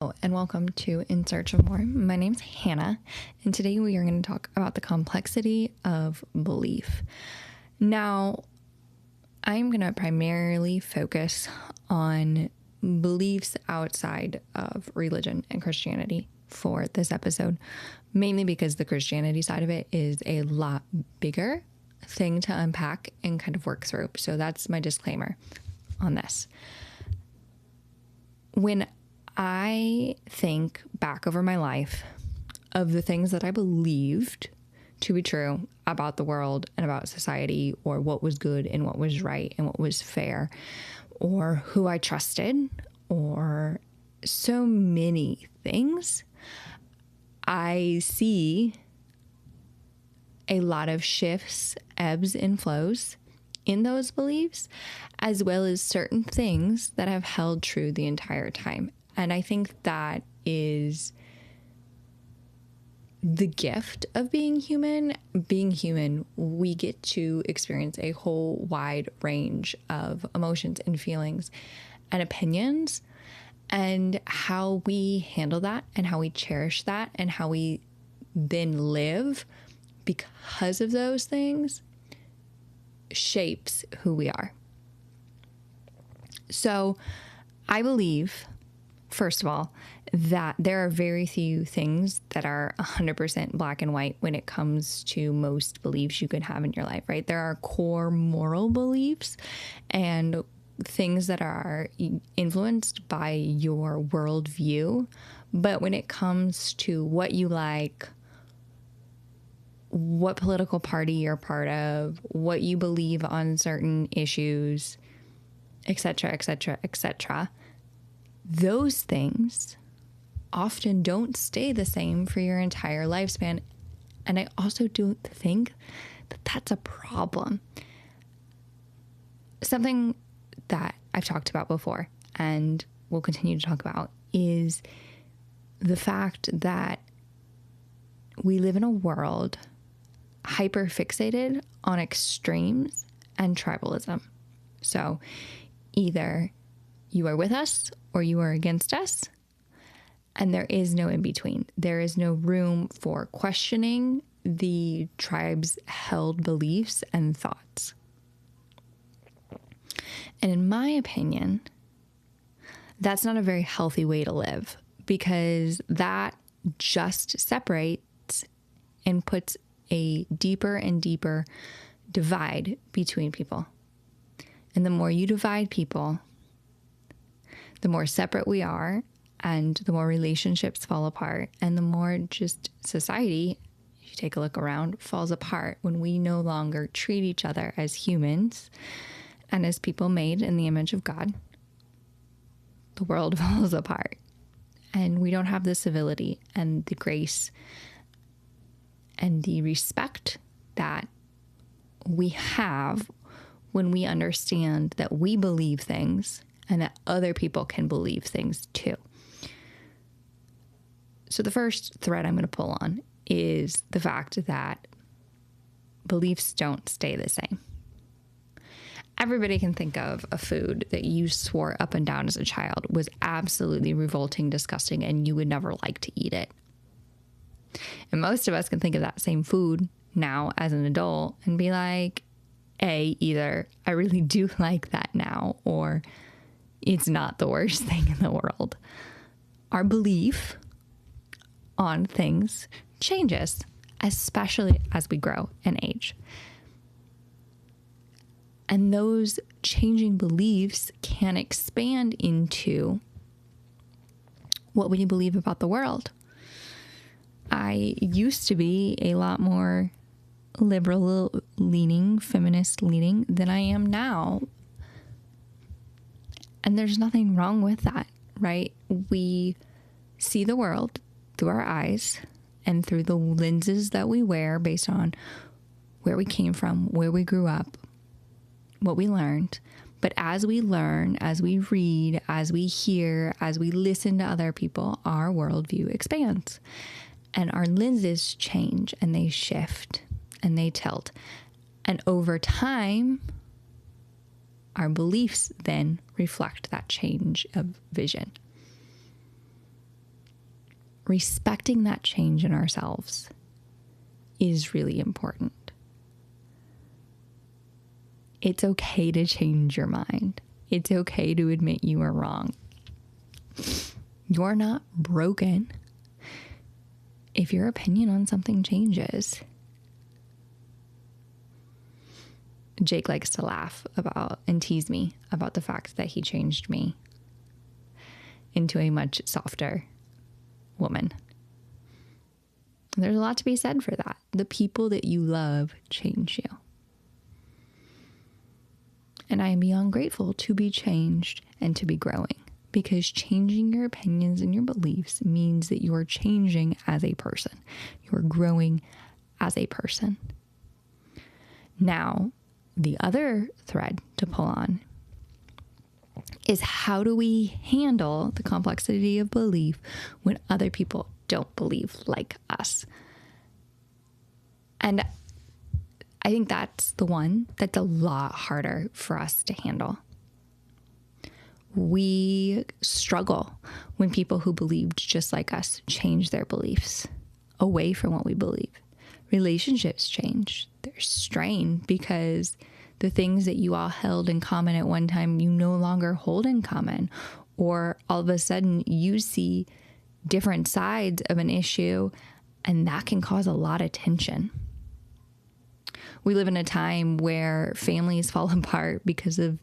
And welcome to In Search of More. My name's Hannah, and today we are going to talk about the complexity of belief. Now, I'm going to primarily focus on beliefs outside of religion and Christianity for this episode, mainly because the Christianity side of it is a lot bigger thing to unpack and kind of work through. So that's my disclaimer on this. When I think back over my life of the things that I believed to be true about the world and about society, or what was good and what was right and what was fair, or who I trusted, or so many things, I see a lot of shifts, ebbs and flows in those beliefs, as well as certain things that have held true the entire time. And I think that is the gift of being human. Being human, we get to experience a whole wide range of emotions and feelings and opinions, and how we handle that and how we cherish that and how we then live because of those things shapes who we are. So I believe, first of all, that there are very few things that are 100% black and white when it comes to most beliefs you could have in your life, right? There are core moral beliefs and things that are influenced by your worldview. But when it comes to what you like, what political party you're part of, what you believe on certain issues, etc., etc., etc., those things often don't stay the same for your entire lifespan. And I also don't think that that's a problem. Something that I've talked about before and will continue to talk about is the fact that we live in a world hyper fixated on extremes and tribalism. So either you are with us or you are against us, and there is no in between. There is no room for questioning the tribe's held beliefs and thoughts. And in my opinion, that's not a very healthy way to live, because that just separates and puts a deeper and deeper divide between people. And the more you divide people, the more separate we are, and the more relationships fall apart, and the more just society, if you take a look around, falls apart when we no longer treat each other as humans and as people made in the image of God. The world falls apart, and we don't have the civility and the grace and the respect that we have when we understand that we believe things and that other people can believe things too. So the first thread I'm going to pull on is the fact that beliefs don't stay the same. Everybody can think of a food that you swore up and down as a child was absolutely revolting, disgusting, and you would never like to eat it. And most of us can think of that same food now as an adult and be like, either I really do like that now, or it's not the worst thing in the world. Our belief on things changes, especially as we grow and age. And those changing beliefs can expand into what we believe about the world. I used to be a lot more liberal leaning, feminist leaning than I am now. And there's nothing wrong with that, right? We see the world through our eyes and through the lenses that we wear based on where we came from, where we grew up, what we learned. But as we learn, as we read, as we hear, as we listen to other people, our worldview expands. And our lenses change and they shift and they tilt. And over time, our beliefs then reflect that change of vision. respecting that change in ourselves is really important. It's okay to change your mind. It's okay to admit you are wrong. You're not broken if your opinion on something changes. Jake likes to laugh about and tease me about the fact that he changed me into a much softer woman. There's a lot to be said for that. The people that you love change you. And I am beyond grateful to be changed and to be growing, because changing your opinions and your beliefs means that you are changing as a person. You are growing as a person. Now, the other thread to pull on is, how do we handle the complexity of belief when other people don't believe like us? And I think that's the one that's a lot harder for us to handle. We struggle when people who believed just like us change their beliefs away from what we believe. Relationships change. There's strain because the things that you all held in common at one time, you no longer hold in common. Or all of a sudden you see different sides of an issue, and that can cause a lot of tension. We live in a time where families fall apart because of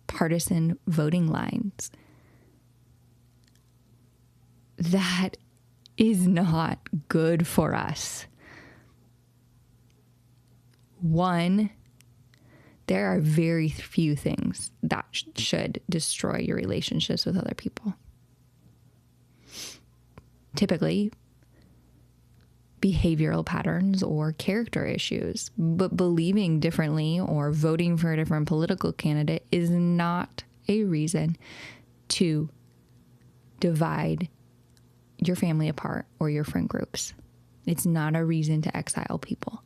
partisan voting lines. That is not good for us. One, there are very few things that should destroy your relationships with other people. Typically, behavioral patterns or character issues, but believing differently or voting for a different political candidate is not a reason to divide your family apart or your friend groups. It's not a reason to exile people.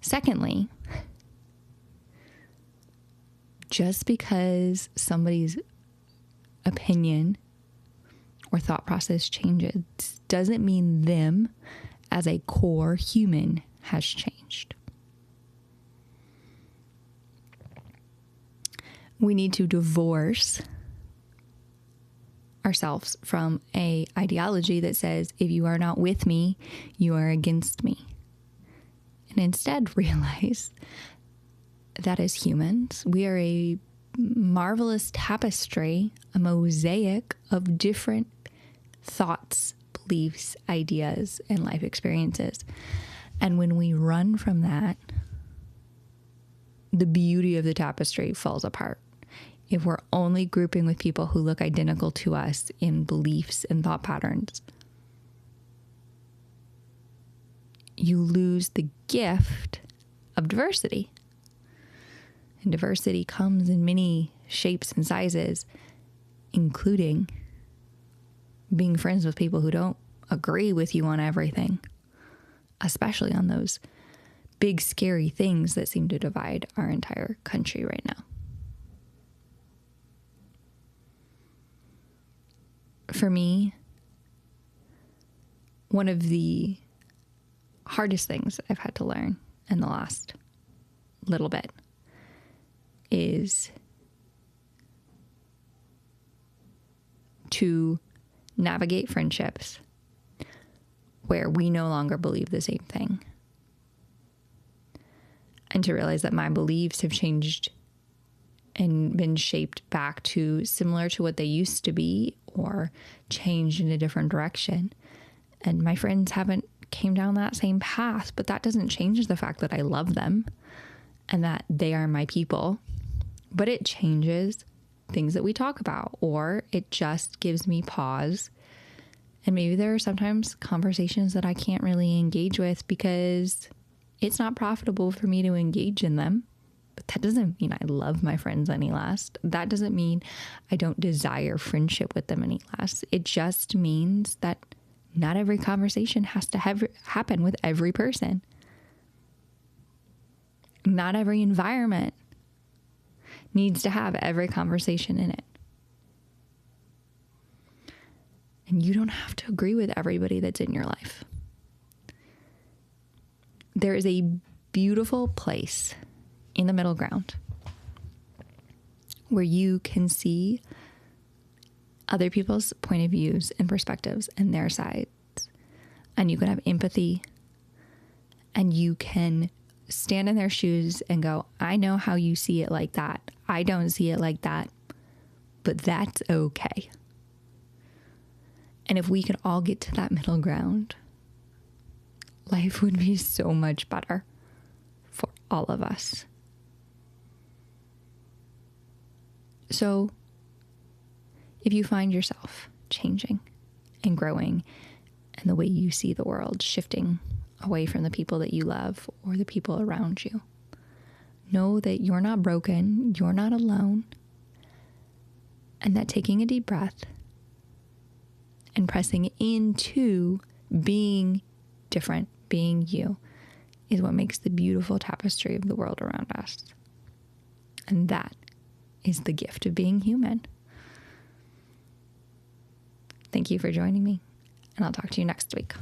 Secondly, just because somebody's opinion or thought process changes doesn't mean them as a core human has changed. We need to divorce ourselves from an ideology that says, if you are not with me, you are against me. And instead realize that as humans, we are a marvelous tapestry, a mosaic of different thoughts, beliefs, ideas, and life experiences. And when we run from that, the beauty of the tapestry falls apart. If we're only grouping with people who look identical to us in beliefs and thought patterns, you lose the gift of diversity. And diversity comes in many shapes and sizes, including being friends with people who don't agree with you on everything, especially on those big, scary things that seem to divide our entire country right now. For me, one of the hardest things I've had to learn in the last little bit is to navigate friendships where we no longer believe the same thing. And to realize that my beliefs have changed and been shaped back to similar to what they used to be or changed in a different direction. And my friends haven't came down that same path, but that doesn't change the fact that I love them and that they are my people. But it changes things that we talk about, or it just gives me pause. And maybe there are sometimes conversations that I can't really engage with because it's not profitable for me to engage in them. But that doesn't mean I love my friends any less. That doesn't mean I don't desire friendship with them any less. It just means that not every conversation has to happen with every person. Not every environment needs to have every conversation in it. And you don't have to agree with everybody that's in your life. There is a beautiful place in the middle ground where you can see other people's point of views and perspectives and their sides. And you can have empathy, and you can stand in their shoes and go, I know how you see it like that. I don't see it like that, but that's okay. And if we could all get to that middle ground, life would be so much better for all of us. So if you find yourself changing and growing and the way you see the world shifting away from the people that you love or the people around you, know that you're not broken, you're not alone, and that taking a deep breath and pressing into being different, being you, is what makes the beautiful tapestry of the world around us. And that is the gift of being human. Thank you for joining me, and I'll talk to you next week.